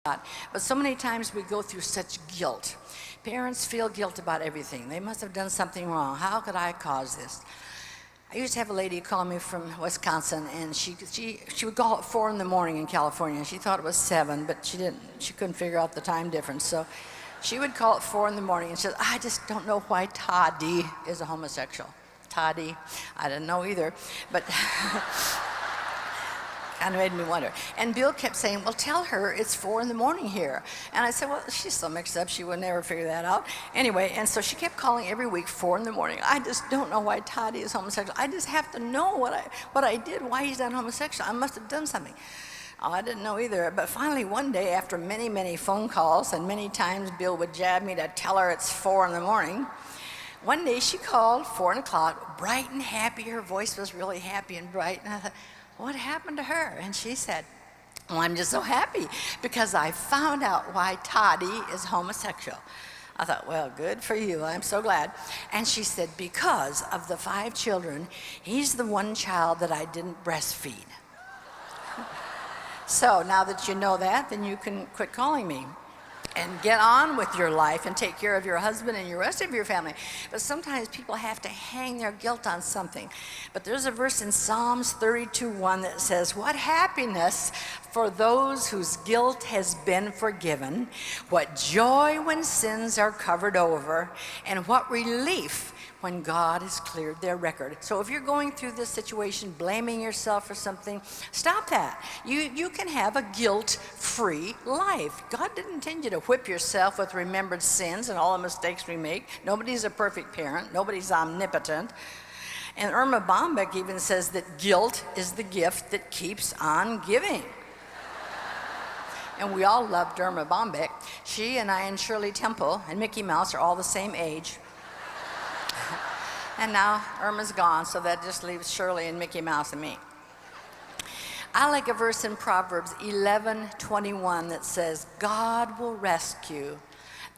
But so many times we go through such guilt. Parents feel guilt about everything. They must have done something wrong. How could I cause this? I used to have a lady call me from Wisconsin, and she would call at 4 in the morning in California. She thought it was 7, but she couldn't figure out the time difference. So she would call at 4 in the morning and she said, I just don't know why Toddy is a homosexual. Toddy, I didn't know either, but kind of made me wonder. And Bill kept saying, well, tell her it's 4 in the morning here. And I said, well, she's so mixed up, she would never figure that out. Anyway, and so she kept calling every week, 4 in the morning. I just don't know why Toddy is homosexual. I just have to know what I did, why he's not homosexual. I must have done something. Oh, I didn't know either. But finally, one day, after many, many phone calls, and many times Bill would jab me to tell her it's 4 in the morning, one day she called, 4 o'clock, bright and happy. Her voice was really happy and bright. And I thought, what happened to her? And she said, well, I'm just so happy because I found out why Toddy is homosexual. I thought, well, good for you. I'm so glad. And she said, because of the 5 children, he's the one child that I didn't breastfeed. So now that you know that, then you can quit calling me and get on with your life and take care of your husband and the rest of your family. But sometimes people have to hang their guilt on something. But there's a verse in Psalms 32:1 that says, what happiness for those whose guilt has been forgiven, what joy when sins are covered over, and what relief when God has cleared their record. So if you're going through this situation, blaming yourself for something, stop that. You can have a guilt-free life. God didn't intend you to whip yourself with remembered sins and all the mistakes we make. Nobody's a perfect parent. Nobody's omnipotent. And Irma Bombeck even says that guilt is the gift that keeps on giving. And we all loved Irma Bombeck. She and I and Shirley Temple and Mickey Mouse are all the same age. And now Irma's gone, so that just leaves Shirley and Mickey Mouse and me. I like a verse in Proverbs 11:21 that says, God will rescue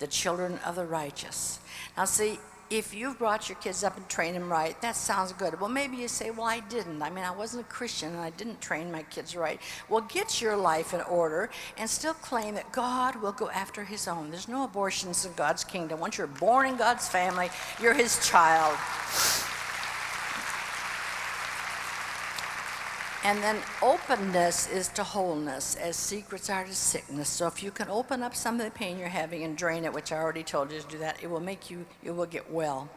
the children of the righteous. Now see, if you've brought your kids up and trained them right, that sounds good. Well, maybe you say, well, I didn't. I mean, I wasn't a Christian and I didn't train my kids right. Well, get your life in order and still claim that God will go after his own. There's no abortions in God's kingdom. Once you're born in God's family, you're his child. And then openness is to wholeness, as secrets are to sickness. So if you can open up some of the pain you're having and drain it, which I already told you to do that, it will make you will get well.